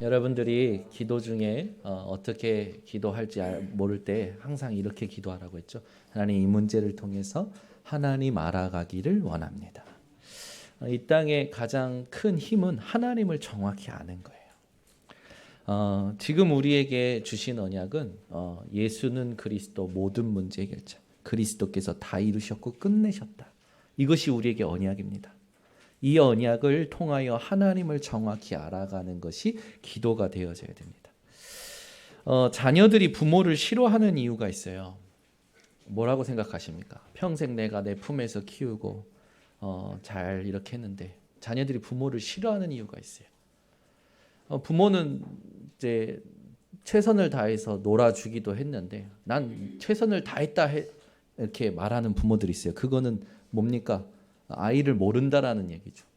여러분들이 기도 중에 어떻게 기도할지 모를 때 항상 이렇게 기도하라고 했죠. 하나님, 이 문제를 통해서 하나님 알아가기를 원합니다. 이 땅의 가장 큰 힘은 하나님을 정확히 아는 거예요. 지금 우리에게 주신 언약은 예수는 그리스도 모든 문제 해결자, 그리스도께서 다 이루셨고 끝내셨다. 이것이 우리에게 언약입니다. 이 언약을 통하여 하나님을 정확히 알아가는 것이 기도가 되어져야 됩니다. 자녀들이 부모를 싫어하는 이유가 있어요. 뭐라고 생각하십니까? 평생 내가 내 품에서 키우고 잘 이렇게 했는데 자녀들이 부모를 싫어하는 이유가 있어요. 부모는 이제 최선을 다해서 놀아주기도 했는데 난 최선을 다했다 이렇게 말하는 부모들이 있어요. 그거는 뭡니까? 아이를 모른다라는 얘기죠.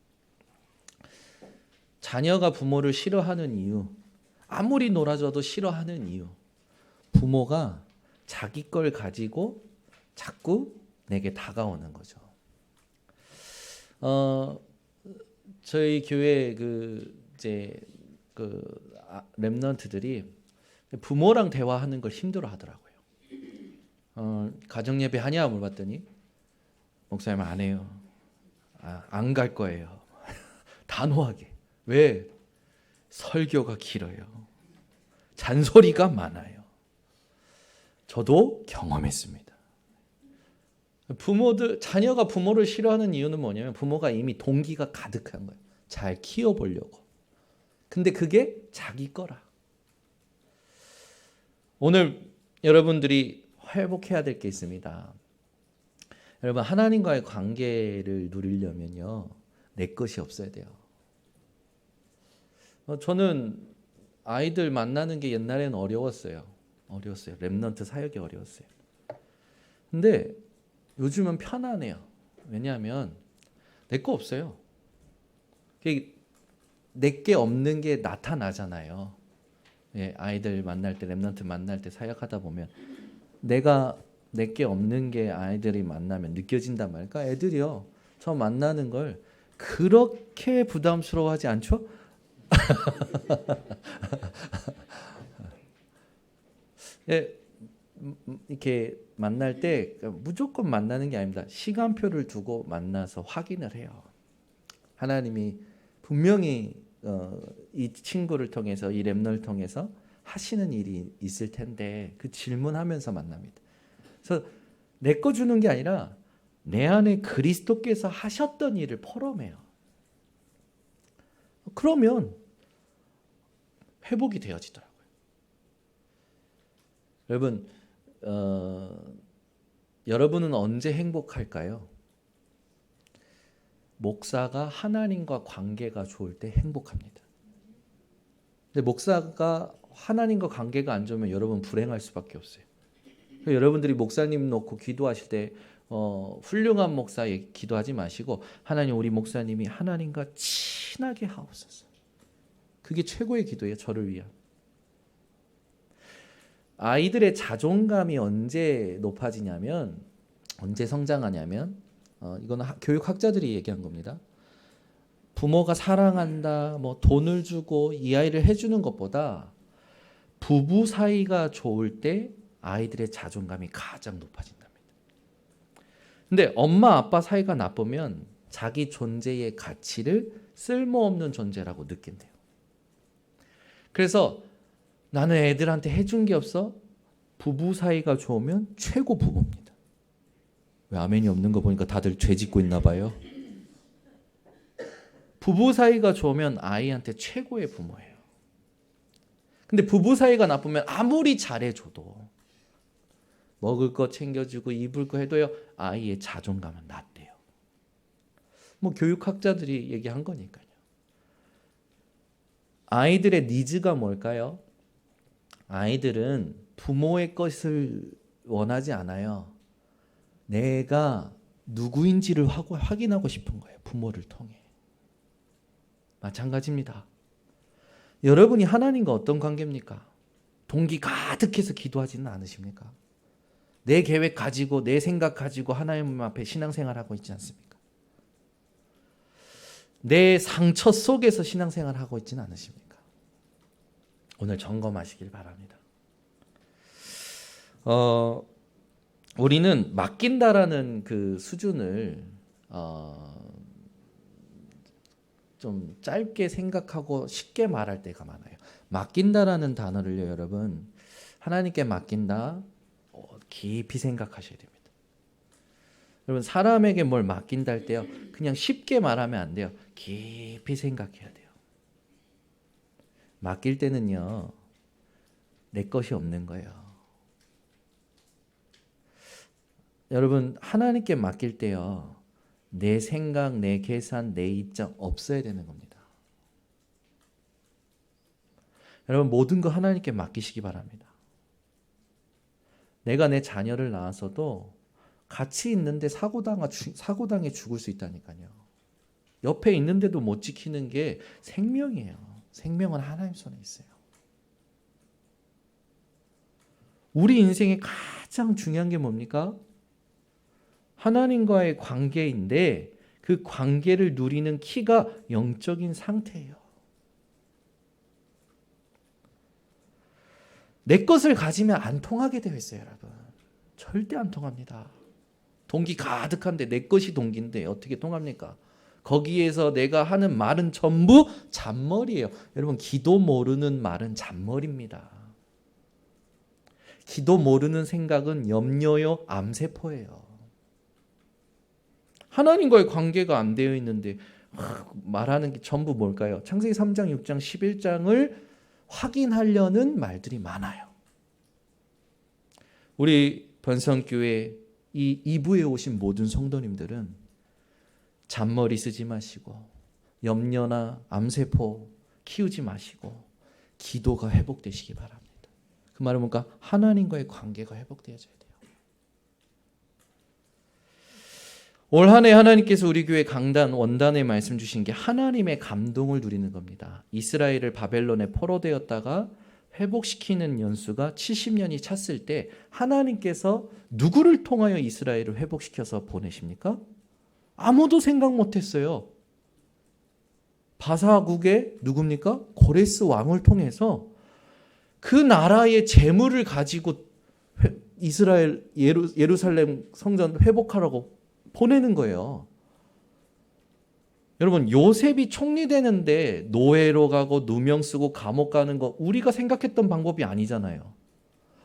자녀가 부모를 싫어하는 이유, 아무리 놀아줘도 싫어하는 이유, 부모가 자기 걸 가지고 자꾸 내게 다가오는 거죠. 저희 교회 렘넌트들이 부모랑 대화하는 걸 힘들어하더라고요. 가정 예배 하냐 물어봤더니 목사님 안 해요. 안 갈 거예요. 단호하게. 왜? 설교가 길어요. 잔소리가 많아요. 저도 경험했습니다. 자녀가 부모를 싫어하는 이유는 뭐냐면 부모가 이미 동기가 가득한 거예요. 잘 키워보려고. 근데 그게 자기 거라. 오늘 여러분들이 회복해야 될 게 있습니다. 여러분, 하나님과의 관계를 누리려면요, 내 것이 없어야 돼요. 저는 아이들 만나는 게 옛날에는 어려웠어요. 렘넌트 사역이 어려웠어요. 근데 요즘은 편하네요. 왜냐하면 내 거 없어요. 내 게 없는 게 나타나잖아요. 예, 아이들 만날 때, 렘넌트 만날 때 사역하다 보면 내 게 없는 게 아이들이 만나면 느껴진단 말일까? 애들이요, 저 만나는 걸 그렇게 부담스러워하지 않죠? 예, 이렇게 만날 때 무조건 만나는 게 아닙니다. 시간표를 두고 만나서 확인을 해요. 하나님이 분명히 이 친구를 통해서, 이 렘너를 통해서 하시는 일이 있을 텐데 그 질문하면서 만납니다. 그래서 내 거 주는 게 아니라 내 안에 그리스도께서 하셨던 일을 포럼해요. 그러면 회복이 되어지더라고요. 여러분, 여러분은 언제 행복할까요? 목사가 하나님과 관계가 좋을 때 행복합니다. 근데 목사가 하나님과 관계가 안 좋으면 여러분 불행할 수밖에 없어요. 여러분들이 목사님 놓고 기도하실 때 훌륭한 목사 기도하지 마시고 하나님, 우리 목사님이 하나님과 친하게 하옵소서. 그게 최고의 기도예요. 저를 위한. 아이들의 자존감이 언제 높아지냐면, 언제 성장하냐면, 이거는 교육학자들이 얘기한 겁니다. 부모가 사랑한다, 뭐 돈을 주고 이 아이를 해주는 것보다 부부 사이가 좋을 때 아이들의 자존감이 가장 높아진답니다. 근데 엄마 아빠 사이가 나쁘면 자기 존재의 가치를 쓸모없는 존재라고 느낀대요. 그래서 나는 애들한테 해준 게 없어? 부부 사이가 좋으면 최고 부모입니다. 왜 아멘이 없는 거 보니까 다들 죄 짓고 있나 봐요. 부부 사이가 좋으면 아이한테 최고의 부모예요. 근데 부부 사이가 나쁘면 아무리 잘해줘도, 먹을 거 챙겨주고 입을 거 해도요, 아이의 자존감은 낮대요. 뭐 교육학자들이 얘기한 거니까요. 아이들의 니즈가 뭘까요? 아이들은 부모의 것을 원하지 않아요. 내가 누구인지를 확인하고 싶은 거예요. 부모를 통해. 마찬가지입니다. 여러분이 하나님과 어떤 관계입니까? 동기 가득해서 기도하지는 않으십니까? 내 계획 가지고, 내 생각 가지고 하나님 앞에 신앙생활하고 있지 않습니까? 내 상처 속에서 신앙생활하고 있지는 않으십니까? 오늘 점검하시길 바랍니다. 우리는 맡긴다라는 그 수준을 좀 짧게 생각하고 쉽게 말할 때가 많아요. 맡긴다라는 단어를요, 여러분, 하나님께 맡긴다, 깊이 생각하셔야 됩니다. 여러분, 사람에게 뭘 맡긴다 할 때요, 그냥 쉽게 말하면 안 돼요. 깊이 생각해야 돼요. 맡길 때는요, 내 것이 없는 거예요. 여러분, 하나님께 맡길 때요, 내 생각, 내 계산, 내 입장 없어야 되는 겁니다. 여러분, 모든 거 하나님께 맡기시기 바랍니다. 내가 내 자녀를 낳아서도 같이 있는데 사고당해 죽을 수 있다니까요. 옆에 있는데도 못 지키는 게 생명이에요. 생명은 하나님 손에 있어요. 우리 인생의 가장 중요한 게 뭡니까? 하나님과의 관계인데 그 관계를 누리는 키가 영적인 상태예요. 내 것을 가지면 안 통하게 되어 있어요, 여러분. 절대 안 통합니다. 동기 가득한데 내 것이 동기인데 어떻게 통합니까? 거기에서 내가 하는 말은 전부 잔머리예요. 여러분, 기도 모르는 말은 잔머리입니다. 기도 모르는 생각은 염려요, 암세포예요. 하나님과의 관계가 안 되어 있는데 말하는 게 전부 뭘까요? 창세기 3장, 6장, 11장을 확인하려는 말들이 많아요. 우리 번성교회 이 2부에 오신 모든 성도님들은 잔머리 쓰지 마시고 염려나 암세포 키우지 마시고 기도가 회복되시기 바랍니다. 그 말은 뭔가 하나님과의 관계가 회복되어져야 돼요. 올 한 해 하나님께서 우리 교회 강단 원단에 말씀 주신 게 하나님의 감동을 누리는 겁니다. 이스라엘을 바벨론에 포로되었다가 회복시키는 연수가 70년이 찼을 때 하나님께서 누구를 통하여 이스라엘을 회복시켜서 보내십니까? 아무도 생각 못했어요. 바사국의 누굽니까? 고레스 왕을 통해서 그 나라의 재물을 가지고 이스라엘 예루살렘 성전 회복하라고 보내는 거예요. 여러분, 요셉이 총리되는데 노예로 가고 누명 쓰고 감옥 가는 거 우리가 생각했던 방법이 아니잖아요.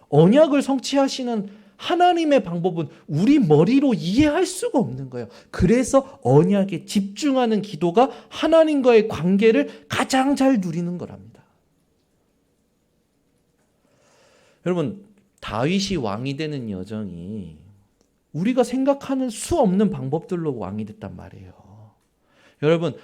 언약을 성취하시는 하나님의 방법은 우리 머리로 이해할 수가 없는 거예요. 그래서 언약에 집중하는 기도가 하나님과의 관계를 가장 잘 누리는 거랍니다. 여러분, 다윗이 왕이 되는 여정이 우리가 생각하는 수 없는 방법들로 왕이 됐단 말이에요. 여러분,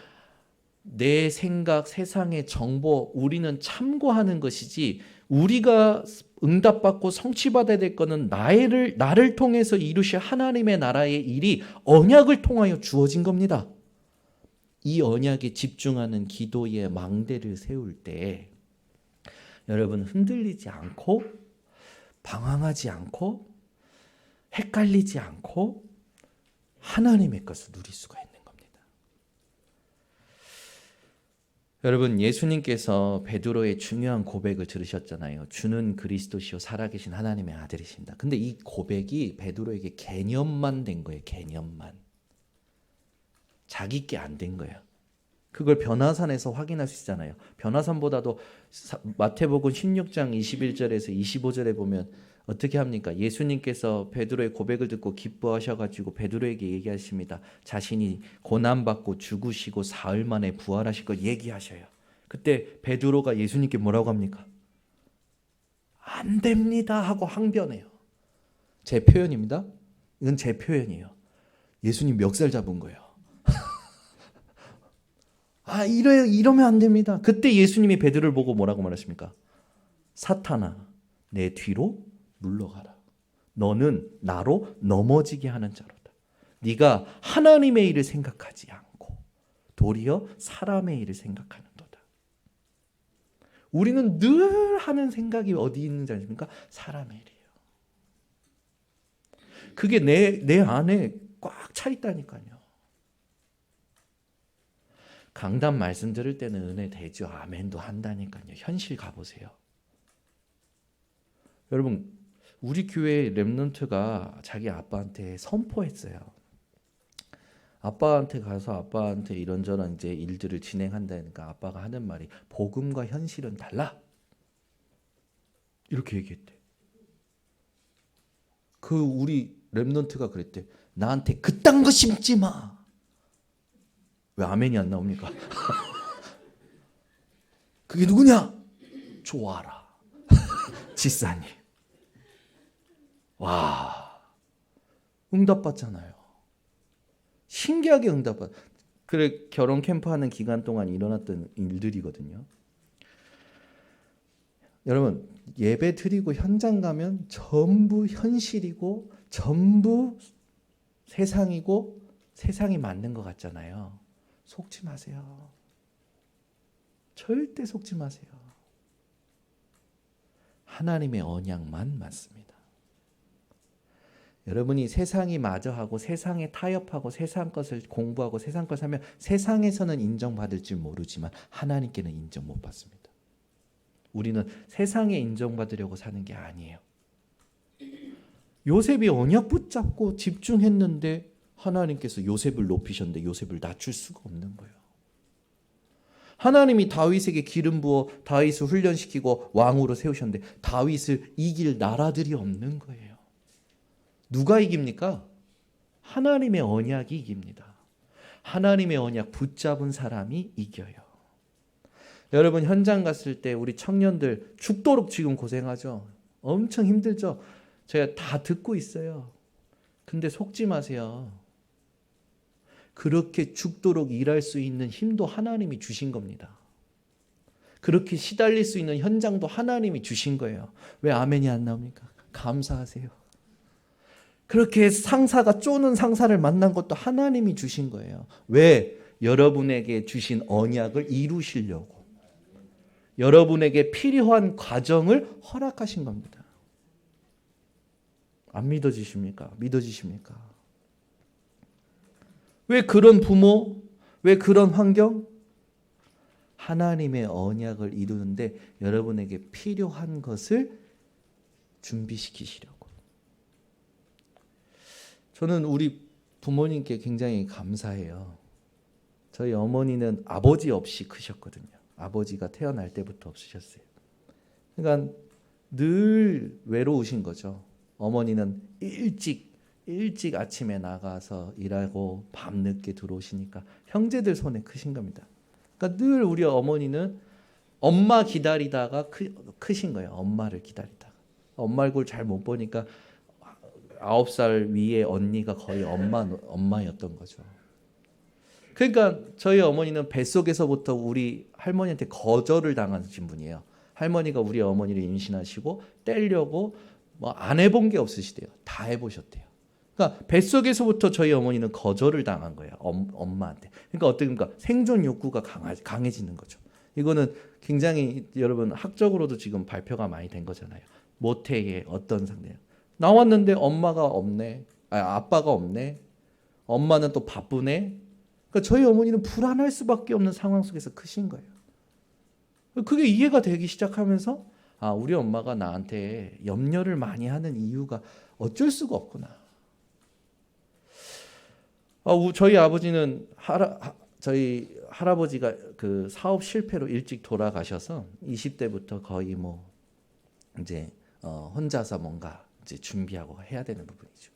내 생각, 세상의 정보 우리는 참고하는 것이지 우리가 응답받고 성취받아야 될 것은 나를 통해서 이루실 하나님의 나라의 일이 언약을 통하여 주어진 겁니다. 이 언약에 집중하는 기도의 망대를 세울 때 여러분 흔들리지 않고 방황하지 않고 헷갈리지 않고 하나님의 것을 누릴 수가 있는 겁니다. 여러분, 예수님께서 베드로의 중요한 고백을 들으셨잖아요. 주는 그리스도시요 살아계신 하나님의 아들이십니다. 근데 이 고백이 베드로에게 개념만 된 거예요. 개념만. 자기 게 안 된 거예요. 그걸 변화산에서 확인할 수 있잖아요. 변화산보다도 마태복음 16장 21절에서 25절에 보면 어떻게 합니까? 예수님께서 베드로의 고백을 듣고 기뻐하셔가지고 베드로에게 얘기하십니다. 자신이 고난받고 죽으시고 사흘 만에 부활하실 걸 얘기하셔요. 그때 베드로가 예수님께 뭐라고 합니까? 안 됩니다 하고 항변해요. 제 표현입니다. 이건 제 표현이에요. 예수님 멱살 잡은 거예요. 이러면 안 됩니다. 그때 예수님이 베드로를 보고 뭐라고 말하십니까? 사탄아, 내 뒤로 물러가라. 너는 나로 넘어지게 하는 자로다. 네가 하나님의 일을 생각하지 않고 도리어 사람의 일을 생각하는도다. 우리는 늘 하는 생각이 어디 있는지 아십니까? 사람의 일이에요. 그게 내 안에 꽉 차 있다니까요. 강단 말씀 들을 때는 은혜 되죠. 아멘도 한다니까요. 현실 가보세요. 여러분, 우리 교회 렘넌트가 자기 아빠한테 선포했어요. 아빠한테 가서 아빠한테 이런저런 이제 일들을 진행한다니까 아빠가 하는 말이 복음과 현실은 달라. 이렇게 얘기했대. 그 우리 렘넌트가 그랬대. 나한테 그딴 거 심지 마. 왜 아멘이 안 나옵니까? 그게 누구냐? 좋아라. 지사님. 와, 응답받잖아요. 신기하게 응답받. 그래, 결혼 캠프하는 기간 동안 일어났던 일들이거든요. 여러분, 예배 드리고 현장 가면 전부 현실이고 전부 세상이고 세상이 맞는 것 같잖아요. 속지 마세요. 절대 속지 마세요. 하나님의 언약만 맞습니다. 여러분이 세상이 마저하고 세상에 타협하고 세상 것을 공부하고 세상 것을 하면 세상에서는 인정받을지 모르지만 하나님께는 인정 못 받습니다. 우리는 세상에 인정받으려고 사는 게 아니에요. 요셉이 언약 붙잡고 집중했는데 하나님께서 요셉을 높이셨는데 요셉을 낮출 수가 없는 거예요. 하나님이 다윗에게 기름 부어 다윗을 훈련시키고 왕으로 세우셨는데 다윗을 이길 나라들이 없는 거예요. 누가 이깁니까? 하나님의 언약이 이깁니다. 하나님의 언약 붙잡은 사람이 이겨요. 여러분, 현장 갔을 때 우리 청년들 죽도록 지금 고생하죠. 엄청 힘들죠. 제가 다 듣고 있어요. 근데 속지 마세요. 그렇게 죽도록 일할 수 있는 힘도 하나님이 주신 겁니다. 그렇게 시달릴 수 있는 현장도 하나님이 주신 거예요. 왜 아멘이 안 나옵니까? 감사하세요. 그렇게 상사가 쪼는 상사를 만난 것도 하나님이 주신 거예요. 왜? 여러분에게 주신 언약을 이루시려고. 여러분에게 필요한 과정을 허락하신 겁니다. 안 믿어지십니까? 믿어지십니까? 왜 그런 부모? 왜 그런 환경? 하나님의 언약을 이루는데 여러분에게 필요한 것을 준비시키시려고. 저는 우리 부모님께 굉장히 감사해요. 저희 어머니는 아버지 없이 크셨거든요. 아버지가 태어날 때부터 없으셨어요. 그러니까 늘 외로우신 거죠. 어머니는 일찍 아침에 나가서 일하고 밤늦게 들어오시니까 형제들 손에 크신 겁니다. 그러니까 늘 우리 어머니는 엄마 기다리다가 크신 거예요. 엄마를 기다리다가. 엄마 얼굴 잘 못 보니까 9살 위에 언니가 거의 엄마였던 거죠. 그러니까 저희 어머니는 뱃속에서부터 우리 할머니한테 거절을 당하신 분이에요. 할머니가 우리 어머니를 임신하시고 떼려고 뭐 안 해본 게 없으시대요. 다 해보셨대요. 그러니까 뱃속에서부터 저희 어머니는 거절을 당한 거예요. 엄마한테. 그러니까 어떻습니까? 생존 욕구가 강해지는 거죠. 이거는 굉장히 여러분 학적으로도 지금 발표가 많이 된 거잖아요. 모태의 어떤 상태예요. 나왔는데 엄마가 없네. 아빠가 없네. 엄마는 또 바쁘네. 그러니까 저희 어머니는 불안할 수밖에 없는 상황 속에서 크신 거예요. 그게 이해가 되기 시작하면서 우리 엄마가 나한테 염려를 많이 하는 이유가 어쩔 수가 없구나. 저희 아버지는 저희 할아버지가 그 사업 실패로 일찍 돌아가셔서 20대부터 거의 뭐 이제 혼자서 뭔가 이제 준비하고 해야 되는 부분이죠.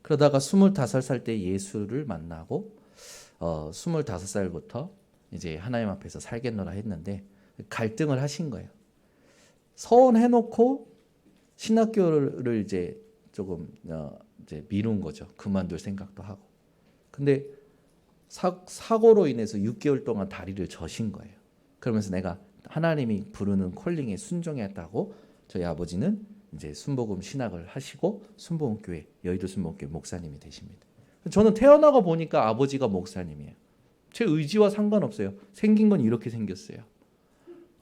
그러다가 25살 때 예수를 만나고 25살부터 이제 하나님 앞에서 살겠노라 했는데 갈등을 하신 거예요. 서원해놓고 신학교를 이제 조금 이제 미룬 거죠. 그만둘 생각도 하고. 근데 사고로 인해서 6개월 동안 다리를 저신 거예요. 그러면서 내가 하나님이 부르는 콜링에 순종했다고 저희 아버지는 이제 순복음 신학을 하시고 순복음교회 여의도 순복음교회 목사님이 되십니다. 저는 태어나고 보니까 아버지가 목사님이에요. 제 의지와 상관없어요. 생긴 건 이렇게 생겼어요.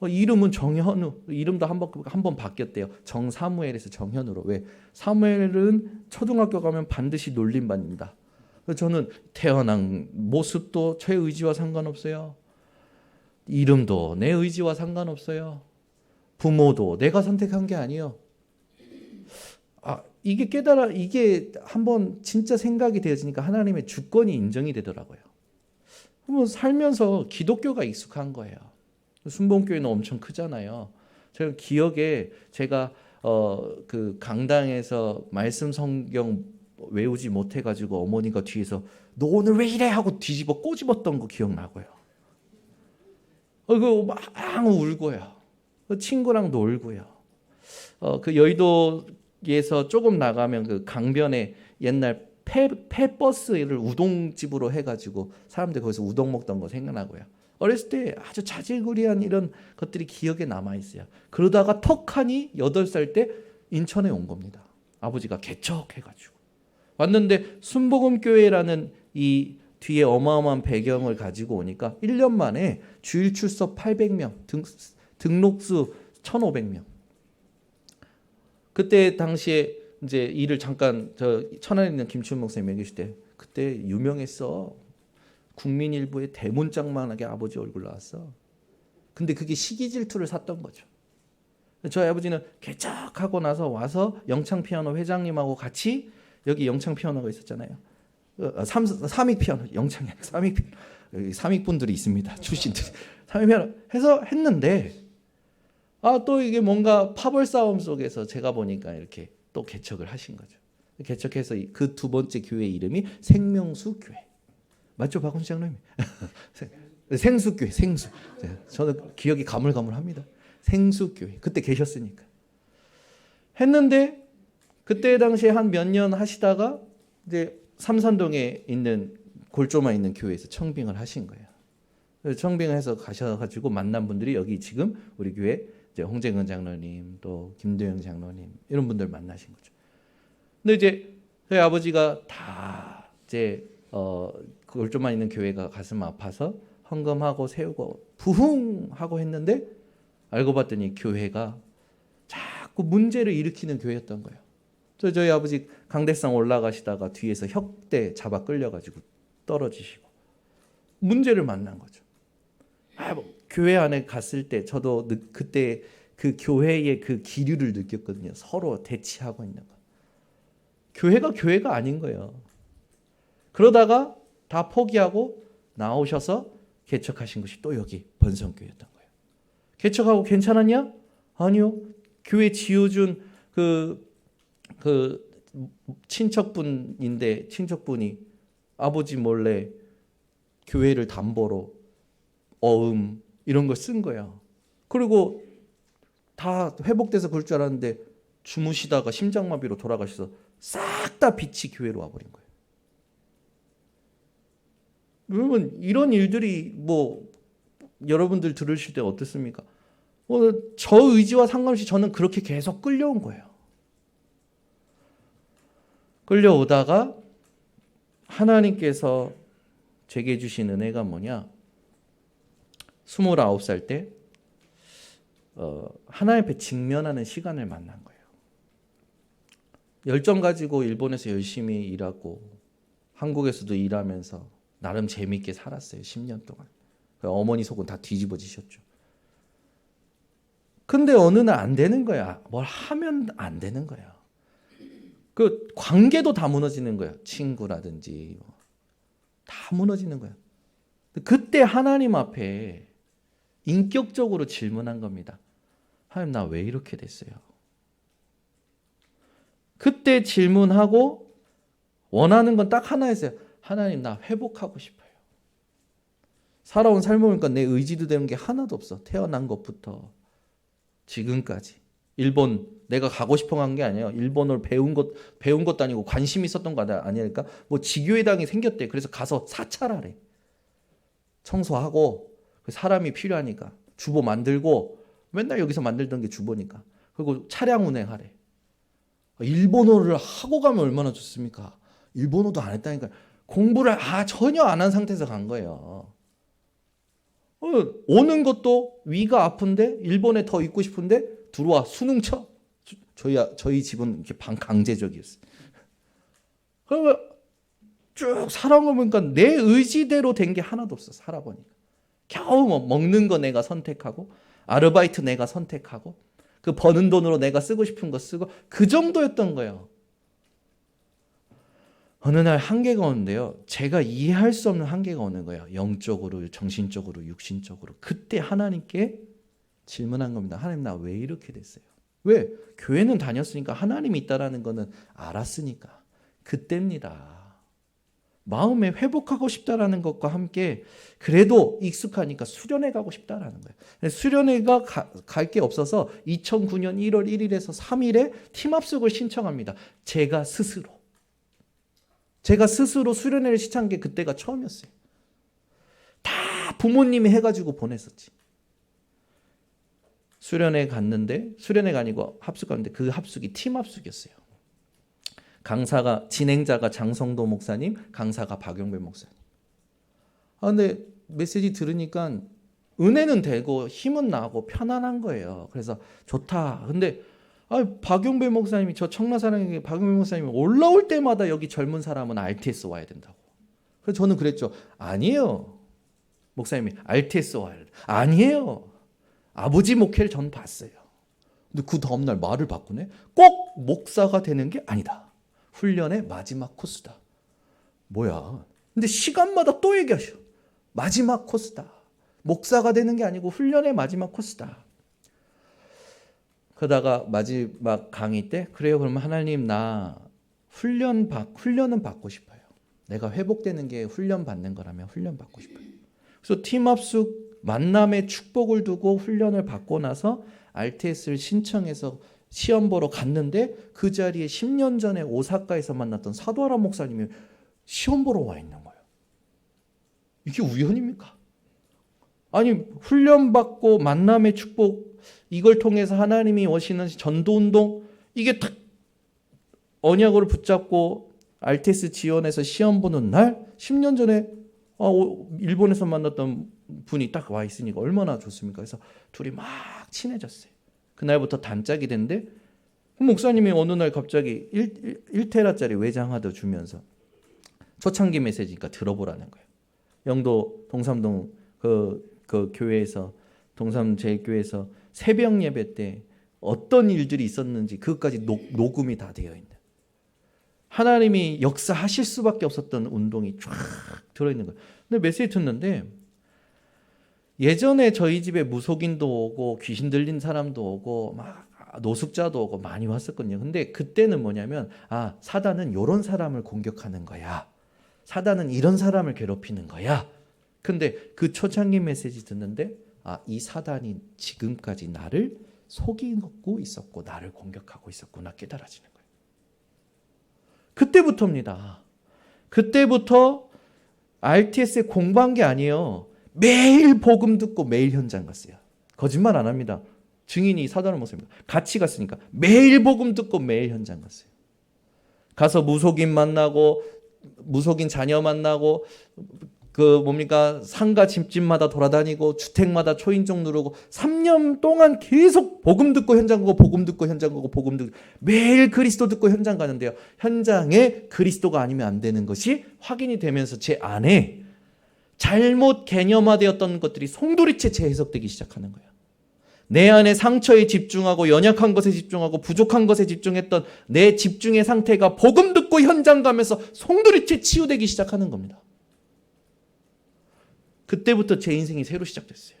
이름은 정현우. 이름도 한 번 바뀌었대요. 정사무엘에서 정현우로. 왜? 사무엘은 초등학교 가면 반드시 놀림받는다. 저는 태어난 모습도 제 의지와 상관없어요. 이름도 내 의지와 상관없어요. 부모도 내가 선택한 게 아니에요. 이게 한번 진짜 생각이 되어지니까 하나님의 주권이 인정이 되더라고요. 그러면 살면서 기독교가 익숙한 거예요. 순복음교회는 엄청 크잖아요. 제가 기억에 제가 그 강당에서 말씀 성경 외우지 못해가지고 어머니가 뒤에서 너 오늘 왜 이래 하고 뒤집어 꼬집었던 거 기억나고요. 그 막 울고요. 친구랑 놀고요. 그 여의도에서 조금 나가면 그 강변에 옛날 폐버스를 우동집으로 해가지고 사람들 거기서 우동 먹던 거 생각나고요. 어렸을 때 아주 자질구레한 이런 것들이 기억에 남아있어요. 그러다가 턱하니 8살 때 인천에 온 겁니다. 아버지가 개척해가지고 왔는데 순복음교회라는 이 뒤에 어마어마한 배경을 가지고 오니까 1년 만에 주일 출석 800명, 등록수 1,500명. 그때 당시에 이제 일을 잠깐 천안에 있는 김춘 목사님 계실 때 그때 유명했어. 국민일보에 대문짝만하게 아버지 얼굴 나왔어. 근데 그게 시기 질투를 샀던 거죠. 저희 아버지는 개척하고 나서 와서 영창피아노 회장님하고 같이 여기 영창피아노가 있었잖아요. 삼익피아노, 영창이 아니라 삼익피아노. 삼익분들이 있습니다. 출신들이. 삼익피아노 해서 했는데 또 이게 뭔가 파벌 싸움 속에서 제가 보니까 이렇게 또 개척을 하신 거죠. 개척해서 그 두 번째 교회 이름이 생명수 교회. 맞죠, 박훈 장로님? 생수교회, 생수. 저는 기억이 가물가물합니다. 생수교회. 그때 계셨으니까. 했는데 그때 당시에 한 몇 년 하시다가 이제 삼산동에 있는 골조만 있는 교회에서 청빙을 하신 거예요. 그래서 청빙을 해서 가셔가지고 만난 분들이 여기 지금 우리 교회 이제 홍재근 장로님 또 김도영 장로님 이런 분들 만나신 거죠. 근데 이제 저희 아버지가 다 이제 골조만 있는 교회가 가슴 아파서 헌금하고 세우고 부흥하고 했는데 알고 봤더니 교회가 자꾸 문제를 일으키는 교회였던 거예요. 그래서 저희 아버지 강대상 올라가시다가 뒤에서 혁대 잡아 끌려가지고 떨어지시고 문제를 만난 거죠. 교회 안에 갔을 때 저도 그때 그 교회의 그 기류를 느꼈거든요. 서로 대치하고 있는 거. 교회가 아닌 거예요. 그러다가 다 포기하고 나오셔서 개척하신 것이 또 여기 번성교회였던 거예요. 개척하고 괜찮았냐? 아니요. 교회 지어준 그 친척분인데 친척분이 아버지 몰래 교회를 담보로 이런 걸 쓴 거예요. 그리고 다 회복돼서 그럴 줄 알았는데 주무시다가 심장마비로 돌아가셔서 싹 다 빛이 교회로 와버린 거예요. 여러분 이런 일들이 뭐 여러분들 들으실 때 어떻습니까? 저 의지와 상관없이 저는 그렇게 계속 끌려온 거예요. 끌려오다가 하나님께서 제게 주신 은혜가 뭐냐? 29살 때 하나님 앞에 직면하는 시간을 만난 거예요. 열정 가지고 일본에서 열심히 일하고 한국에서도 일하면서 나름 재밌게 살았어요. 10년 동안. 어머니 속은 다 뒤집어지셨죠. 근데 어느 날 안 되는 거야. 뭘 하면 안 되는 거야. 그 관계도 다 무너지는 거야. 친구라든지 다 무너지는 거야. 그때 하나님 앞에 인격적으로 질문한 겁니다. 하나님 나 왜 이렇게 됐어요? 그때 질문하고 원하는 건 딱 하나였어요. 하나님 나 회복하고 싶어요. 살아온 삶을 보니까 내 의지도 되는 게 하나도 없어. 태어난 것부터 지금까지. 일본 내가 가고 싶어 간 게 아니에요. 일본어를 배운 것도 아니고 관심 있었던 거 아니니까 뭐 지교회당이 생겼대. 그래서 가서 사찰하래. 청소하고 사람이 필요하니까 주보 만들고 맨날 여기서 만들던 게 주보니까. 그리고 차량 운행하래. 일본어를 하고 가면 얼마나 좋습니까? 일본어도 안 했다니까. 공부를 전혀 안 한 상태에서 간 거예요. 오는 것도 위가 아픈데 일본에 더 있고 싶은데 들어와 수능 쳐. 저희 집은 이렇게 반강제적이었어요. 그러면 쭉 살아온 거 보니까 내 의지대로 된 게 하나도 없어. 살아보니까 겨우 뭐 먹는 거 내가 선택하고 아르바이트 내가 선택하고 그 버는 돈으로 내가 쓰고 싶은 거 쓰고 그 정도였던 거예요. 어느 날 한계가 오는데요. 제가 이해할 수 없는 한계가 오는 거예요. 영적으로, 정신적으로, 육신적으로. 그때 하나님께 질문한 겁니다. 하나님, 나 왜 이렇게 됐어요? 왜? 교회는 다녔으니까, 하나님이 있다라는 거는 알았으니까. 그때입니다. 마음에 회복하고 싶다라는 것과 함께 그래도 익숙하니까 수련회 가고 싶다라는 거예요. 수련회가 갈 게 없어서 2009년 1월 1일에서 3일에 팀합숙을 신청합니다. 제가 스스로 수련회를 시작한 게 그때가 처음이었어요. 다 부모님이 해가지고 보냈었지. 수련회 갔는데, 수련회가 아니고 합숙 갔는데 그 합숙이 팀합숙이었어요. 진행자가 장성도 목사님, 강사가 박용배 목사님. 근데 메시지 들으니까 은혜는 되고 힘은 나고 편안한 거예요. 그래서 좋다. 근데 박용배 목사님이, 저 청라사랑에 박용배 목사님이 올라올 때마다 여기 젊은 사람은 RTS 와야 된다고. 그래서 저는 그랬죠. 아니에요. 목사님이 RTS 와야 된다. 아니에요. 아버지 목회를 전 봤어요. 근데 그 다음날 말을 바꾸네. 꼭 목사가 되는 게 아니다. 훈련의 마지막 코스다. 뭐야? 근데 시간마다 또 얘기하셔. 마지막 코스다. 목사가 되는 게 아니고 훈련의 마지막 코스다. 그러다가 마지막 강의 때, 그래요, 그러면 하나님, 나 훈련은 받고 싶어요. 내가 회복되는 게 훈련 받는 거라면 훈련 받고 싶어요. 그래서 팀합숙 만남의 축복을 두고 훈련을 받고 나서 RTS를 신청해서 시험 보러 갔는데, 그 자리에 10년 전에 오사카에서 만났던 사도하라 목사님이 시험 보러 와 있는 거예요. 이게 우연입니까? 아니, 훈련받고 만남의 축복, 이걸 통해서 하나님이 오시는 전도운동, 이게 딱 언약으로 붙잡고 RTS 지원해서 시험 보는 날, 10년 전에 일본에서 만났던 분이 딱 와 있으니까 얼마나 좋습니까? 그래서 둘이 막 친해졌어요. 그날부터 단짝이 됐는데, 목사님이 어느 날 갑자기 1테라짜리 외장하드 주면서 초창기 메시지니까 들어보라는 거예요. 영도 동삼동 그 교회에서, 동삼 제일교회에서 새벽 예배 때 어떤 일들이 있었는지 그것까지 녹음이 다 되어 있는, 하나님이 역사하실 수밖에 없었던 운동이 쫙 들어있는 거예요. 근데 메시지 듣는데, 예전에 저희 집에 무속인도 오고 귀신 들린 사람도 오고 막 노숙자도 오고 많이 왔었거든요. 근데 그때는 뭐냐면, 사단은 이런 사람을 공격하는 거야. 사단은 이런 사람을 괴롭히는 거야. 근데 그 초창기 메시지 듣는데, 이 사단이 지금까지 나를 속이고 있었고 나를 공격하고 있었구나 깨달아지는 거예요. 그때부터입니다. 그때부터 RTS에 공부한 게 아니에요. 매일 복음 듣고 매일 현장 갔어요. 거짓말 안 합니다. 증인이 사도하라 목사입니다. 같이 갔으니까 매일 복음 듣고 매일 현장 갔어요. 가서 무속인 만나고, 무속인 자녀 만나고, 상가 집집마다 돌아다니고 주택마다 초인종 누르고 3년 동안 계속 복음 듣고 현장 가고, 복음 듣고 현장 가고, 복음 듣고, 매일 그리스도 듣고 현장 가는데요. 현장에 그리스도가 아니면 안 되는 것이 확인이 되면서 제 안에 잘못 개념화되었던 것들이 송두리째 재해석되기 시작하는 거예요. 내 안에 상처에 집중하고 연약한 것에 집중하고 부족한 것에 집중했던 내 집중의 상태가 복음 듣고 현장 가면서 송두리째 치유되기 시작하는 겁니다. 그때부터 제 인생이 새로 시작됐어요.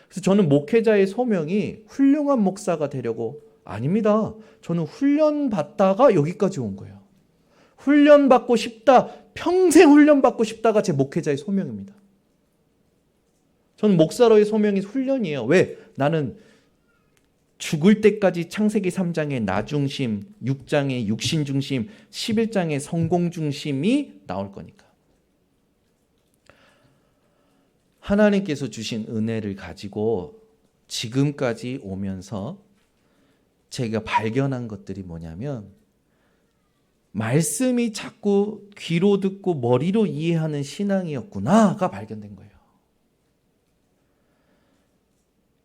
그래서 저는 목회자의 소명이 훌륭한 목사가 되려고, 아닙니다. 저는 훈련받다가 여기까지 온 거예요. 훈련받고 싶다, 평생 훈련받고 싶다가 제 목회자의 소명입니다. 저는 목사로의 소명이 훈련이에요. 왜? 나는 죽을 때까지 창세기 3장의 나 중심, 6장의 육신 중심, 11장의 성공 중심이 나올 거니까. 하나님께서 주신 은혜를 가지고 지금까지 오면서 제가 발견한 것들이 뭐냐면, 말씀이 자꾸 귀로 듣고 머리로 이해하는 신앙이었구나가 발견된 거예요.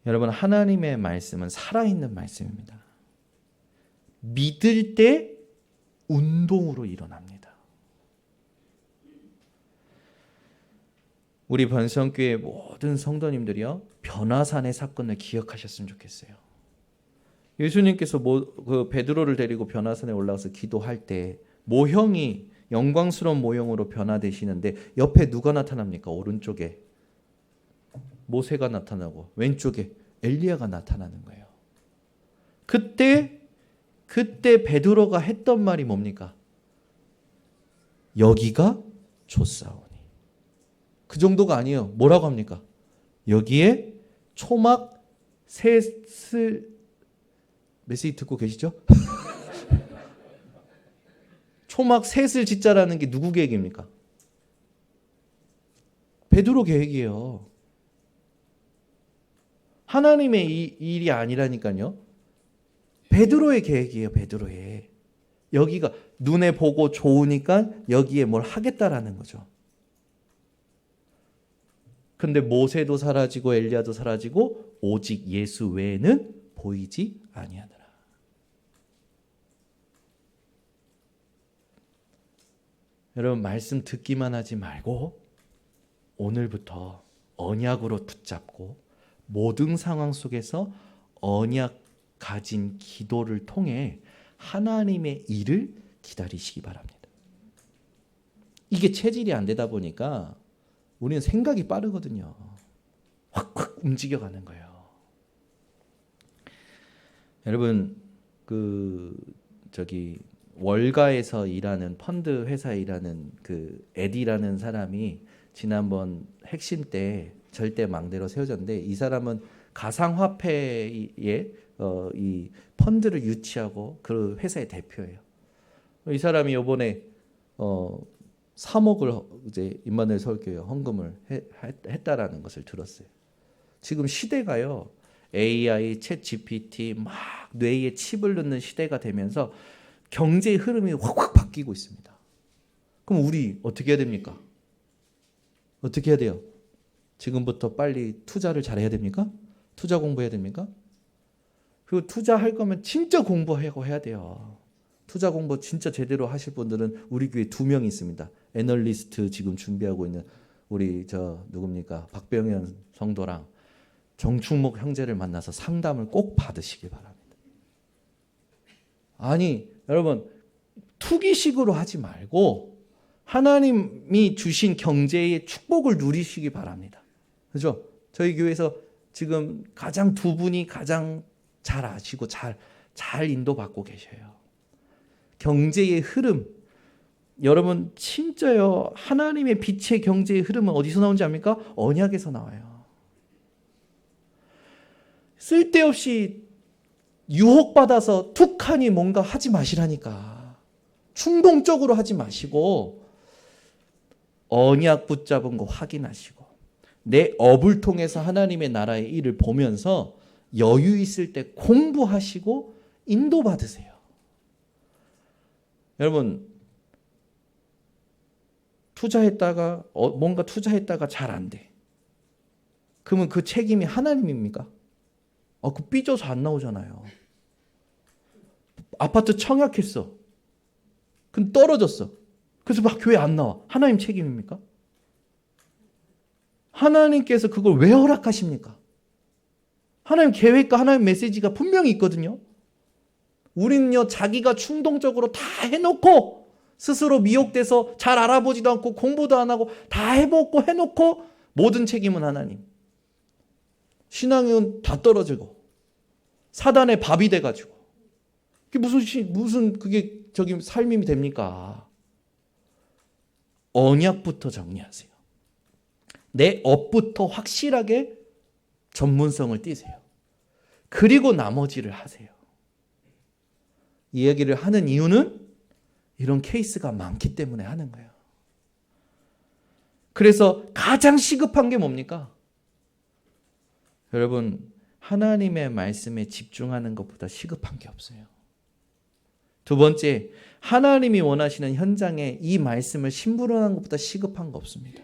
여러분, 하나님의 말씀은 살아있는 말씀입니다. 믿을 때 운동으로 일어납니다. 우리 번성교회 모든 성도님들이요, 변화산의 사건을 기억하셨으면 좋겠어요. 예수님께서 그 베드로를 데리고 변화산에 올라가서 기도할 때 모형이 영광스러운 모형으로 변화되시는데 옆에 누가 나타납니까? 오른쪽에 모세가 나타나고 왼쪽에 엘리야가 나타나는 거예요. 그때 베드로가 했던 말이 뭡니까? 여기가 좋사오니. 그 정도가 아니에요. 뭐라고 합니까? 여기에 초막 셋을 메시지 듣고 계시죠? 초막 셋을 짓자라는 게 누구 계획입니까? 베드로 계획이에요. 하나님의 일이 아니라니까요. 베드로의 계획이에요. 베드로의. 여기가 눈에 보고 좋으니까 여기에 뭘 하겠다라는 거죠. 근데 모세도 사라지고 엘리야도 사라지고 오직 예수 외에는 보이지 아니하더라. 여러분 말씀 듣기만 하지 말고 오늘부터 언약으로 붙잡고 모든 상황 속에서 언약 가진 기도를 통해 하나님의 일을 기다리시기 바랍니다. 이게 체질이 안 되다 보니까 우리는 생각이 빠르거든요. 확 움직여가는 거예요. 여러분 월가에서 일하는 펀드 회사에 일하는 그 에디라는 사람이 지난번 핵심 때 절대 망대로 세워졌는데 이 사람은 가상화폐에 이 펀드를 유치하고 그 회사의 대표예요. 이 사람이 이번에 3억을 이제 임마누엘 서울교회 헌금을 했다라는 것을 들었어요. 지금 시대가요. AI, 챗 GPT 막 뇌에 칩을 넣는 시대가 되면서 경제의 흐름이 확 바뀌고 있습니다. 그럼 우리 어떻게 해야 됩니까? 어떻게 해야 돼요? 지금부터 빨리 투자를 잘해야 됩니까? 투자 공부해야 됩니까? 그리고 투자할 거면 진짜 공부하고 해야 돼요. 투자 공부 진짜 제대로 하실 분들은 우리 교회 2명 있습니다. 애널리스트 지금 준비하고 있는 우리 누굽니까? 박병현 성도랑 정충목 형제를 만나서 상담을 꼭 받으시기 바랍니다. 아니 여러분 투기식으로 하지 말고 하나님이 주신 경제의 축복을 누리시기 바랍니다. 그죠? 저희 교회에서 지금 가장 2분이 가장 잘 아시고 잘 인도받고 계셔요. 경제의 흐름 여러분 진짜요. 하나님의 빛의 경제의 흐름은 어디서 나오는지 압니까? 언약에서 나와요. 쓸데없이 유혹받아서 툭하니 뭔가 하지 마시라니까. 충동적으로 하지 마시고 언약 붙잡은 거 확인하시고 내 업을 통해서 하나님의 나라의 일을 보면서 여유 있을 때 공부하시고 인도받으세요. 여러분 투자했다가 뭔가 투자했다가 잘 안 돼. 그러면 그 책임이 하나님입니까? 그 삐져서 안 나오잖아요. 아파트 청약했어. 근데 떨어졌어. 그래서 막 교회 안 나와. 하나님 책임입니까? 하나님께서 그걸 왜 허락하십니까? 하나님 계획과 하나님 메시지가 분명히 있거든요. 우리는요 자기가 충동적으로 다 해놓고 스스로 미혹돼서 잘 알아보지도 않고 공부도 안 하고 다 해보고 해놓고 모든 책임은 하나님. 신앙은 다 떨어지고 사단의 밥이 돼가지고 그게 무슨 그게 삶이 됩니까? 언약부터 정리하세요. 내 업부터 확실하게 전문성을 띠세요. 그리고 나머지를 하세요. 이 얘기를 하는 이유는 이런 케이스가 많기 때문에 하는 거예요. 그래서 가장 시급한 게 뭡니까? 여러분 하나님의 말씀에 집중하는 것보다 시급한 게 없어요. 2번째, 하나님이 원하시는 현장에 이 말씀을 심부름하는 것보다 시급한 거 없습니다.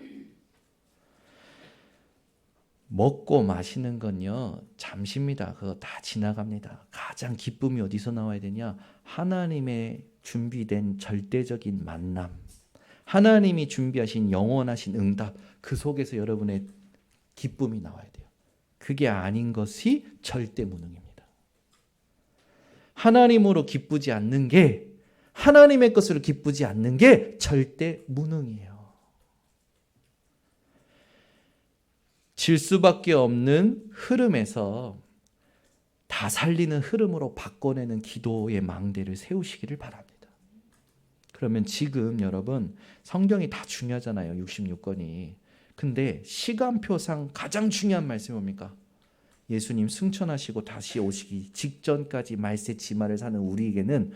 먹고 마시는 건요 잠시입니다. 그거 다 지나갑니다. 가장 기쁨이 어디서 나와야 되냐? 하나님의 준비된 절대적인 만남, 하나님이 준비하신 영원하신 응답, 그 속에서 여러분의 기쁨이 나와야 돼요. 그게 아닌 것이 절대 무능입니다. 하나님으로 기쁘지 않는 게, 하나님의 것으로 기쁘지 않는 게 절대 무능이에요. 질 수밖에 없는 흐름에서 다 살리는 흐름으로 바꿔내는 기도의 망대를 세우시기를 바랍니다. 그러면 지금 여러분 성경이 다 중요하잖아요. 66권이. 근데 시간표상 가장 중요한 말씀이 뭡니까? 예수님 승천하시고 다시 오시기 직전까지 말세 지마를 사는 우리에게는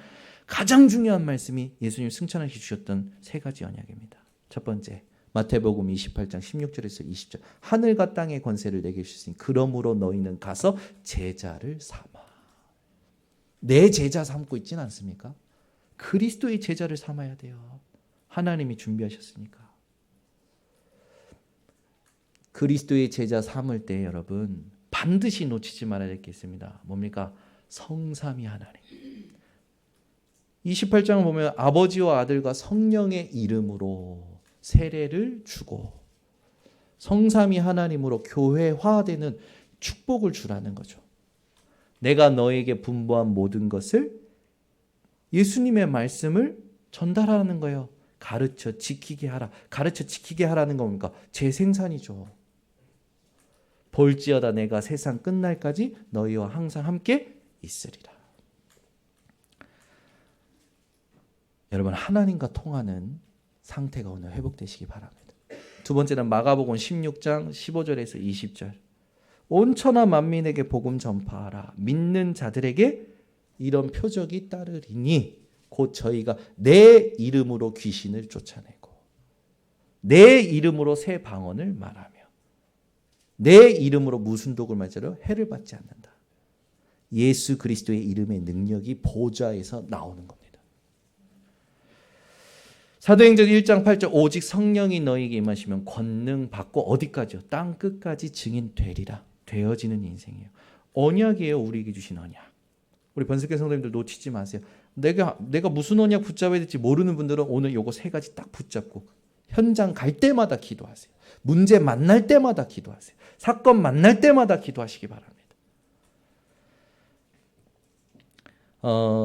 가장 중요한 말씀이 예수님 승천하시 주셨던 세 가지 언약입니다. 첫 번째, 마태복음 28장 16절에서 20절. 하늘과 땅의 권세를 내게 주셨으니 그러므로 너희는 가서 제자를 삼아. 내 제자 삼고 있지는 않습니까? 그리스도의 제자를 삼아야 돼요. 하나님이 준비하셨으니까. 그리스도의 제자 삼을 때 여러분 반드시 놓치지 말아야 될 게 있습니다. 뭡니까? 성삼위 하나님. 28장을 보면 아버지와 아들과 성령의 이름으로 세례를 주고 성삼위 하나님으로 교회화되는 축복을 주라는 거죠. 내가 너에게 분부한 모든 것을 예수님의 말씀을 전달하는 거예요. 가르쳐 지키게 하라. 가르쳐 지키게 하라는 겁니까? 제 생산이죠. 볼지어다 내가 세상 끝날까지 너희와 항상 함께 있으리라. 여러분 하나님과 통하는 상태가 오늘 회복되시기 바랍니다. 두 번째는 마가복음 16장 15절에서 20절. 온 천하 만민에게 복음 전파하라. 믿는 자들에게 이런 표적이 따르리니 곧 저희가 내 이름으로 귀신을 쫓아내고 내 이름으로 새 방언을 말하며 내 이름으로 무슨 독을 맞으려 해를 받지 않는다. 예수 그리스도의 이름의 능력이 보좌에서 나오는 겁니다. 사도행전 1장 8절 오직 성령이 너희에게 임하시면 권능 받고 어디까지요? 땅 끝까지 증인 되리라. 되어지는 인생이에요. 언약이에요. 우리에게 주신 언약. 우리 번석교 성도님들 놓치지 마세요. 내가 무슨 언약 붙잡아야 될지 모르는 분들은 오늘 요거 세 가지 딱 붙잡고 현장 갈 때마다 기도하세요. 문제 만날 때마다 기도하세요. 사건 만날 때마다 기도하시기 바랍니다.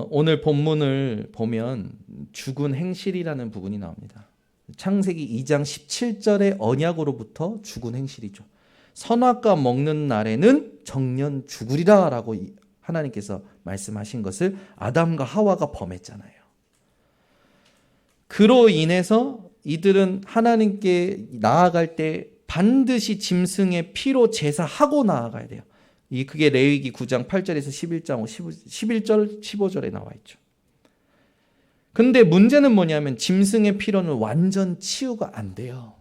오늘 본문을 보면 죽은 행실이라는 부분이 나옵니다. 창세기 2장 17절의 언약으로부터 죽은 행실이죠. 선악과 먹는 날에는 정년 죽으리라 라고 하나님께서 말씀하신 것을 아담과 하와가 범했잖아요. 그로 인해서 이들은 하나님께 나아갈 때 반드시 짐승의 피로 제사하고 나아가야 돼요. 그게 레위기 9장 8절에서 11장 11절 15절에 나와 있죠. 근데 문제는 뭐냐면 짐승의 피로는 완전 치유가 안 돼요.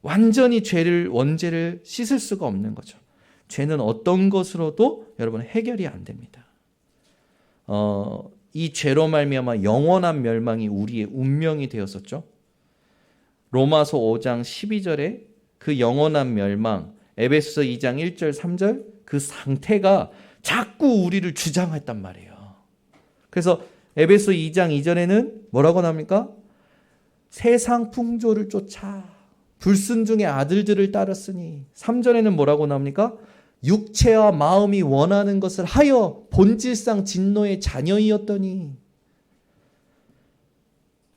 완전히 원죄를 씻을 수가 없는 거죠. 죄는 어떤 것으로도 여러분 해결이 안 됩니다. 이 죄로 말미암아 영원한 멸망이 우리의 운명이 되었었죠. 로마서 5장 12절에 그 영원한 멸망, 에베소서 2장 1절 3절 그 상태가 자꾸 우리를 주장했단 말이에요. 그래서 에베소 2장 2절에는 뭐라고 나옵니까? 세상 풍조를 쫓아 불순종의 아들들을 따랐으니 3절에는 뭐라고 나옵니까? 육체와 마음이 원하는 것을 하여 본질상 진노의 자녀이었더니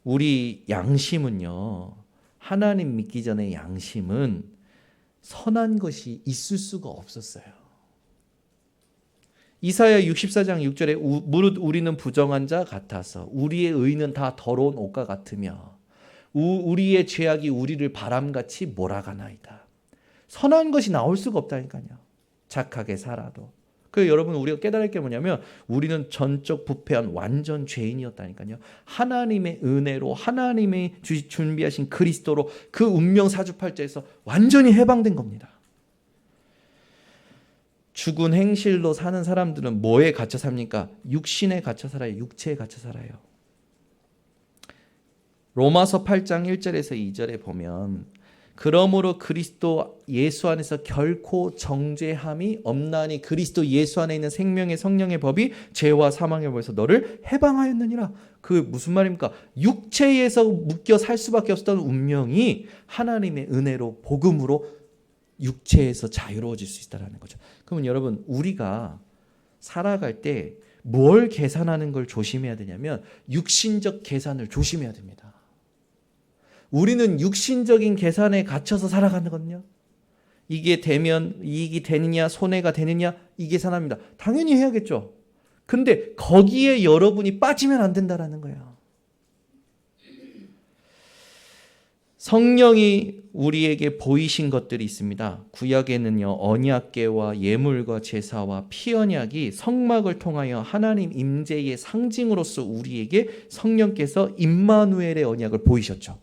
우리 양심은요. 하나님 믿기 전에 양심은 선한 것이 있을 수가 없었어요. 이사야 64장 6절에 무릇 우리는 부정한 자 같아서 우리의 의는 다 더러운 옷과 같으며 우리의 죄악이 우리를 바람같이 몰아가나이다. 선한 것이 나올 수가 없다니까요. 착하게 살아도. 그래서 여러분 우리가 깨달을 게 뭐냐면 우리는 전적 부패한 완전 죄인이었다니까요. 하나님의 은혜로 하나님의 준비하신 그리스도로 그 운명 사주팔자에서 완전히 해방된 겁니다. 죽은 행실로 사는 사람들은 뭐에 갇혀 삽니까? 육신에 갇혀 살아요. 육체에 갇혀 살아요. 로마서 8장 1절에서 2절에 보면 그러므로 그리스도 예수 안에서 결코 정죄함이 없나니 그리스도 예수 안에 있는 생명의 성령의 법이 죄와 사망의 법에서 너를 해방하였느니라. 그 무슨 말입니까? 육체에서 묶여 살 수밖에 없었던 운명이 하나님의 은혜로 복음으로 육체에서 자유로워질 수 있다는 거죠. 그러면 여러분 우리가 살아갈 때 뭘 계산하는 걸 조심해야 되냐면 육신적 계산을 조심해야 됩니다. 우리는 육신적인 계산에 갇혀서 살아가거든요. 이게 되면 이익이 되느냐 손해가 되느냐 이 계산합니다. 당연히 해야겠죠. 근데 거기에 여러분이 빠지면 안 된다라는 거예요. 성령이 우리에게 보이신 것들이 있습니다. 구약에는요, 언약궤와 예물과 제사와 피 언약이 성막을 통하여 하나님 임재의 상징으로서 우리에게 성령께서 임마누엘의 언약을 보이셨죠.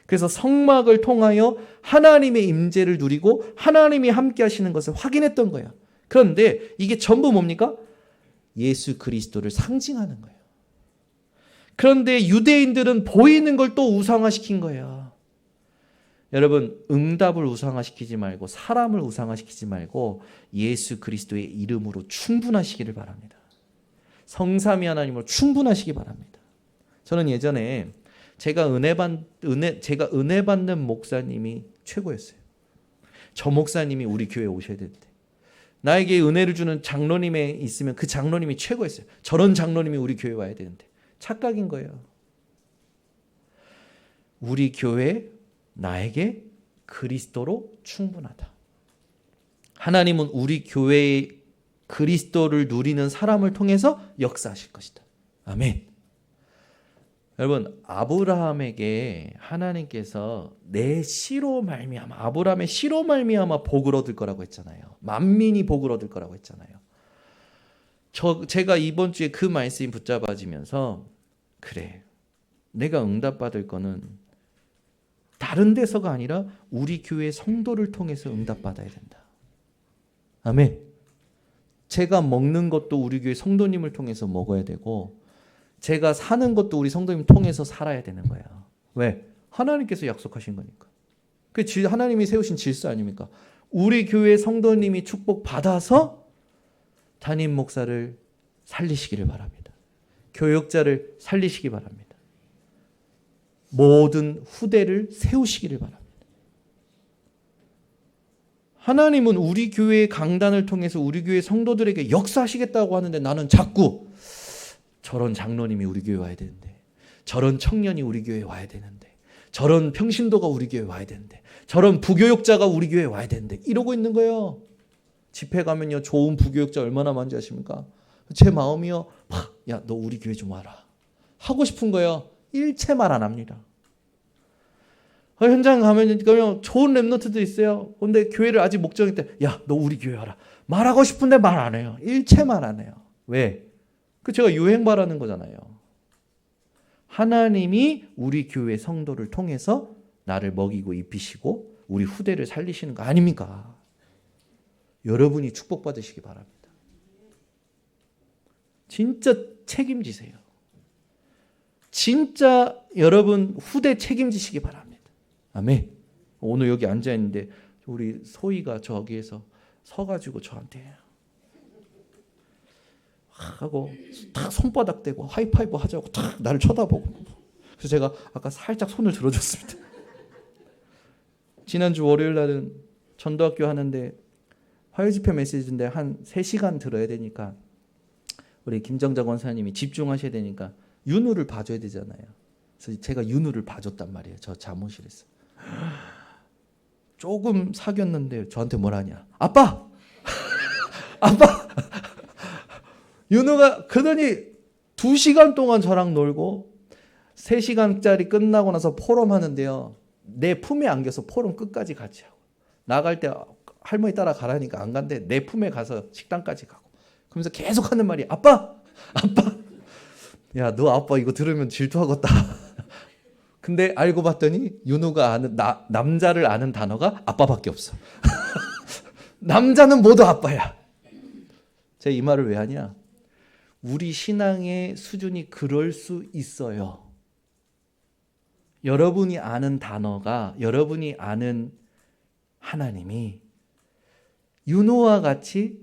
그래서 성막을 통하여 하나님의 임재를 누리고 하나님이 함께 하시는 것을 확인했던 거예요. 그런데 이게 전부 뭡니까? 예수 그리스도를 상징하는 거예요. 그런데 유대인들은 보이는 걸 또 우상화시킨 거예요. 여러분, 응답을 우상화시키지 말고 사람을 우상화시키지 말고 예수 그리스도의 이름으로 충분하시기를 바랍니다. 성삼위 하나님으로 충분하시기 바랍니다. 저는 예전에 제가 은혜 받는 목사님이 최고였어요. 저 목사님이 우리 교회에 오셔야 되는데 나에게 은혜를 주는 장로님에 있으면 그 장로님이 최고였어요. 저런 장로님이 우리 교회에 와야 되는데 착각인 거예요. 우리 교회 나에게 그리스도로 충분하다. 하나님은 우리 교회의 그리스도를 누리는 사람을 통해서 역사하실 것이다. 아멘. 여러분, 아브라함에게 하나님께서 내 씨로 말미암아, 아브라함의 씨로 말미암아 복을 얻을 거라고 했잖아요. 만민이 복을 얻을 거라고 했잖아요. 제가 이번 주에 그 말씀이 붙잡아지면서 그래, 내가 응답받을 거는 다른 데서가 아니라 우리 교회 성도를 통해서 응답받아야 된다. 아멘. 제가 먹는 것도 우리 교회 성도님을 통해서 먹어야 되고 제가 사는 것도 우리 성도님 통해서 살아야 되는 거예요. 왜? 하나님께서 약속하신 거니까. 그 하나님이 세우신 질서 아닙니까? 우리 교회 성도님이 축복받아서 담임 목사를 살리시기를 바랍니다. 교역자를 살리시기 바랍니다. 모든 후대를 세우시기를 바랍니다. 하나님은 우리 교회의 강단을 통해서 우리 교회 성도들에게 역사하시겠다고 하는데 나는 자꾸 저런 장로님이 우리 교회에 와야 되는데 저런 청년이 우리 교회에 와야 되는데 저런 평신도가 우리 교회에 와야 되는데 저런 부교육자가 우리 교회에 와야 되는데 이러고 있는 거예요. 집회 가면요 좋은 부교육자 얼마나 많은지 아십니까? 제 마음이요 야 너 우리 교회 좀 와라 하고 싶은 거예요. 일체 말 안 합니다. 현장 가면 좋은 랩런트도 있어요. 근데 교회를 아직 목적일 때 야 너 우리 교회 와라 말하고 싶은데 말 안 해요. 일체 말 안 해요. 왜? 그 제가 유행 바라는 거잖아요. 하나님이 우리 교회 성도를 통해서 나를 먹이고 입히시고 우리 후대를 살리시는 거 아닙니까? 여러분이 축복받으시기 바랍니다. 진짜 책임지세요. 진짜 여러분 후대 책임지시기 바랍니다. 아멘. 오늘 여기 앉아있는데 우리 소희가 저기에서 서가지고 저한테 하고 탁 손바닥 대고 하이파이브 하자고 탁 나를 쳐다보고 그래서 제가 아까 살짝 손을 들어줬습니다. 지난주 월요일 날은 전도학교 하는데 화요집회 메시지인데 한 3시간 들어야 되니까 우리 김정자 권사님이 집중하셔야 되니까 윤우를 봐줘야 되잖아요. 그래서 제가 윤우를 봐줬단 말이에요. 저 잠옷실에서. 조금 사귀었는데 저한테 뭐라냐. 아빠! 아빠! 윤우가 그러더니 2시간 동안 저랑 놀고 3시간짜리 끝나고 나서 포럼 하는데요. 내 품에 안겨서 포럼 끝까지 같이 하고 나갈 때 할머니 따라 가라니까 안 간대. 내 품에 가서 식당까지 가고 그러면서 계속 하는 말이 아빠! 아빠! 야, 너 아빠 이거 들으면 질투하겠다. 근데 알고 봤더니 윤우가 아는 남자를 아는 단어가 아빠밖에 없어. 남자는 모두 아빠야. 제가 이 말을 왜 하냐? 우리 신앙의 수준이 그럴 수 있어요. 여러분이 아는 단어가 여러분이 아는 하나님이 윤호와 같이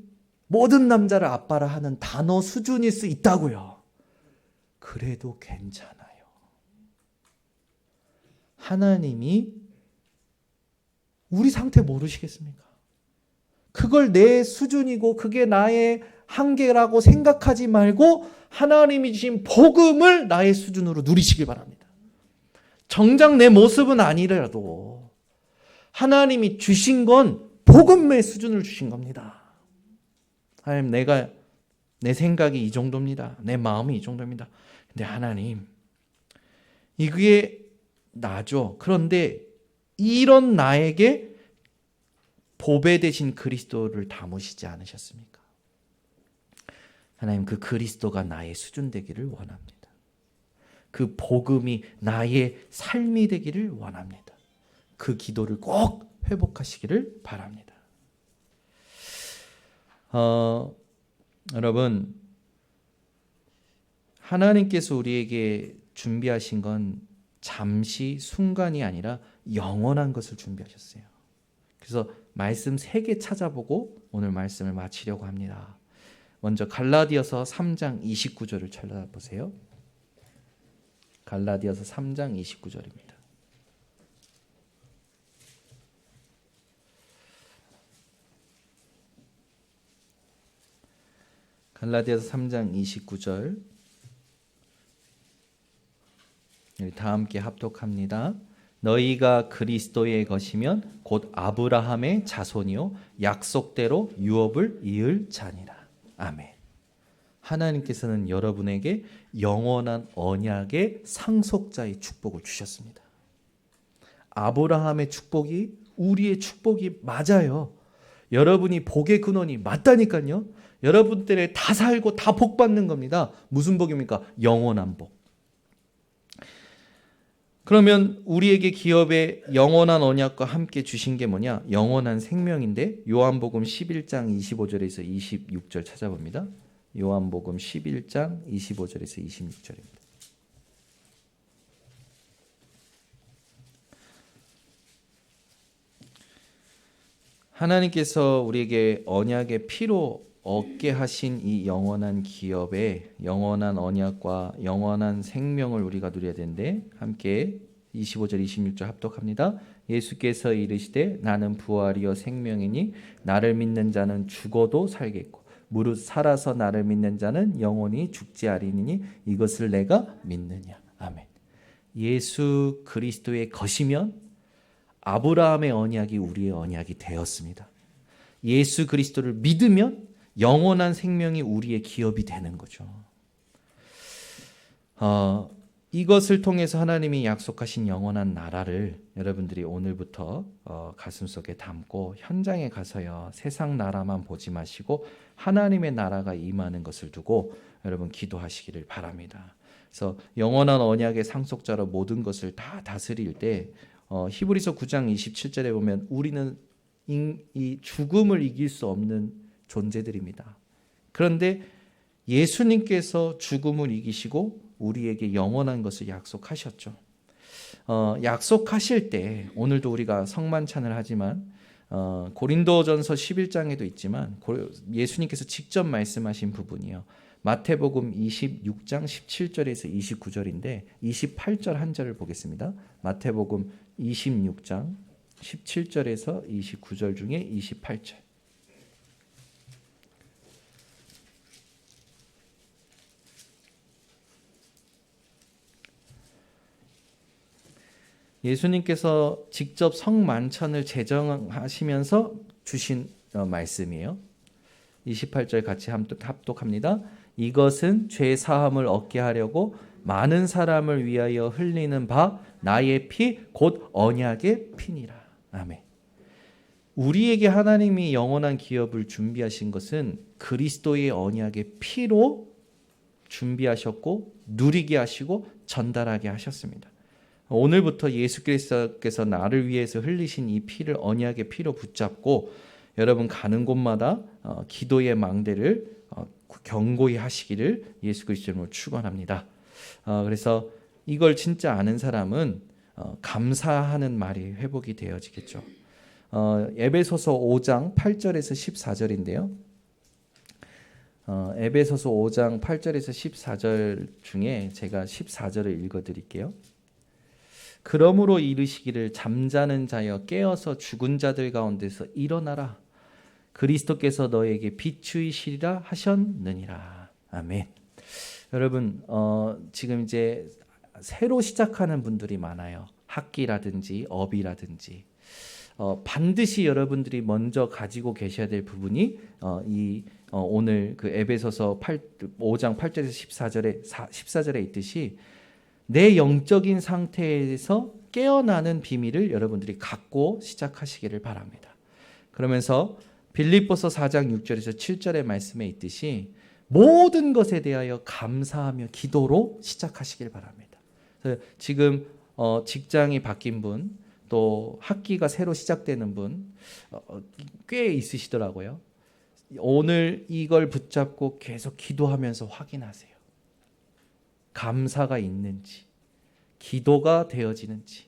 모든 남자를 아빠라 하는 단어 수준일 수 있다고요. 그래도 괜찮아요. 하나님이 우리 상태 모르시겠습니까? 그걸 내 수준이고 그게 나의 한계라고 생각하지 말고 하나님이 주신 복음을 나의 수준으로 누리시길 바랍니다. 정작 내 모습은 아니더라도 하나님이 주신 건 복음의 수준을 주신 겁니다. 하나님, 내 생각이 이 정도입니다. 내 마음이 이 정도입니다. 근데 하나님, 이게 나죠. 그런데 이런 나에게 보배 되신 그리스도를 담으시지 않으셨습니까? 하나님, 그 그리스도가 나의 수준 되기를 원합니다. 그 복음이 나의 삶이 되기를 원합니다. 그 기도를 꼭 회복하시기를 바랍니다. 여러분, 하나님께서 우리에게 준비하신 건 잠시 순간이 아니라 영원한 것을 준비하셨어요. 그래서 말씀 3개 찾아보고 오늘 말씀을 마치려고 합니다. 먼저 갈라디아서 3장 29절을 찾아보세요. 갈라디아서 3장 29절입니다. 갈라디아서 3장 29절 다 함께 합독합니다. 너희가 그리스도의 것이면 곧 아브라함의 자손이요 약속대로 유업을 이을 자니라. 아멘. 하나님께서는 여러분에게 영원한 언약의 상속자의 축복을 주셨습니다. 아브라함의 축복이 우리의 축복이 맞아요. 여러분이 복의 근원이 맞다니까요. 여러분들의 다 살고 다 복 받는 겁니다. 무슨 복입니까? 영원한 복. 그러면 우리에게 기업의 영원한 언약과 함께 주신 게 뭐냐? 영원한 생명인데 요한복음 11장 25절에서 26절 찾아봅니다. 요한복음 11장 25절에서 26절입니다. 하나님께서 우리에게 언약의 피로 얻게 하신 이 영원한 기업의 영원한 언약과 영원한 생명을 우리가 누려야 되는데 함께 25절 26절 합독합니다. 예수께서 이르시되 나는 부활이요 생명이니 나를 믿는 자는 죽어도 살겠고 무릇 살아서 나를 믿는 자는 영원히 죽지 아니하리니 이것을 내가 믿느냐. 아멘. 예수 그리스도의 것이면 아브라함의 언약이 우리의 언약이 되었습니다. 예수 그리스도를 믿으면 영원한 생명이 우리의 기업이 되는 거죠. 이것을 통해서 하나님이 약속하신 영원한 나라를 여러분들이 오늘부터 가슴속에 담고 현장에 가서요 세상 나라만 보지 마시고 하나님의 나라가 임하는 것을 두고 여러분 기도하시기를 바랍니다. 그래서 영원한 언약의 상속자로 모든 것을 다 다스릴 때 히브리서 9장 27절에 보면 우리는 이 죽음을 이길 수 없는 존재들입니다. 그런데 예수님께서 죽음을 이기시고 우리에게 영원한 것을 약속하셨죠. 약속하실 때 오늘도 우리가 성만찬을 하지만 고린도전서 11장에도 있지만 예수님께서 직접 말씀하신 부분이요. 마태복음 26장 17절에서 29절인데 28절 한 절을 보겠습니다. 마태복음 26장 17절에서 29절 중에 28절. 예수님께서 직접 성만찬을 제정하시면서 주신 말씀이에요. 28절 같이 합독합니다. 이것은 죄 사함을 얻게 하려고 많은 사람을 위하여 흘리는 바 나의 피 곧 언약의 피니라. 아멘. 우리에게 하나님이 영원한 기업을 준비하신 것은 그리스도의 언약의 피로 준비하셨고 누리게 하시고 전달하게 하셨습니다. 오늘부터 예수 그리스도께서 나를 위해서 흘리신 이 피를 언약의 피로 붙잡고 여러분 가는 곳마다 기도의 망대를 견고히 하시기를 예수 그리스도로 축원합니다. 그래서 이걸 진짜 아는 사람은 감사하는 말이 회복이 되어지겠죠. 에베소서 5장 8절에서 14절인데요. 에베소서 5장 8절에서 14절 중에 제가 14절을 읽어드릴게요. 그러므로 이르시기를 잠자는 자여 깨어서 죽은 자들 가운데서 일어나라. 그리스도께서 너에게 비추이시리라 하셨느니라. 아멘. 여러분 지금 이제 새로 시작하는 분들이 많아요. 학기라든지 업이라든지 반드시 여러분들이 먼저 가지고 계셔야 될 부분이 오늘 그 에베소서 5장 8절에서 14절에 있듯이 내 영적인 상태에서 깨어나는 비밀을 여러분들이 갖고 시작하시기를 바랍니다. 그러면서 빌립보서 4장 6절에서 7절의 말씀에 있듯이 모든 것에 대하여 감사하며 기도로 시작하시길 바랍니다. 그래서 지금 직장이 바뀐 분, 또 학기가 새로 시작되는 분 꽤 있으시더라고요. 오늘 이걸 붙잡고 계속 기도하면서 확인하세요. 감사가 있는지, 기도가 되어지는지,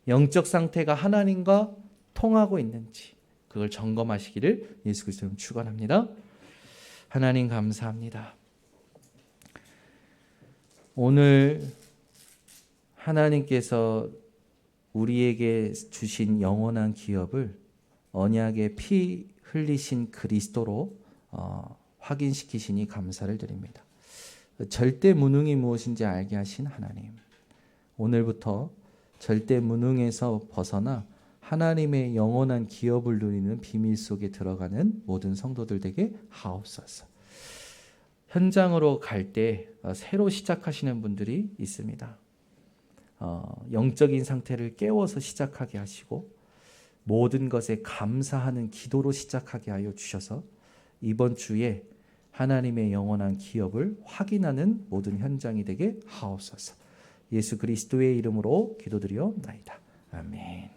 영적 상태가 하나님과 통하고 있는지 그걸 점검하시기를 예수 그리스도는 축원합니다. 하나님 감사합니다. 오늘 하나님께서 우리에게 주신 영원한 기업을 언약의 피 흘리신 그리스도로 확인시키시니 감사를 드립니다. 절대 무능이 무엇인지 알게 하신 하나님, 오늘부터 절대 무능에서 벗어나 하나님의 영원한 기업을 누리는 비밀 속에 들어가는 모든 성도들 되게 하옵소서. 현장으로 갈 때 새로 시작하시는 분들이 있습니다. 영적인 상태를 깨워서 시작하게 하시고 모든 것에 감사하는 기도로 시작하게 하여 주셔서 이번 주에 하나님의 영원한 기업을 확인하는 모든 현장이 되게 하옵소서. 예수 그리스도의 이름으로 기도드리옵나이다. 아멘.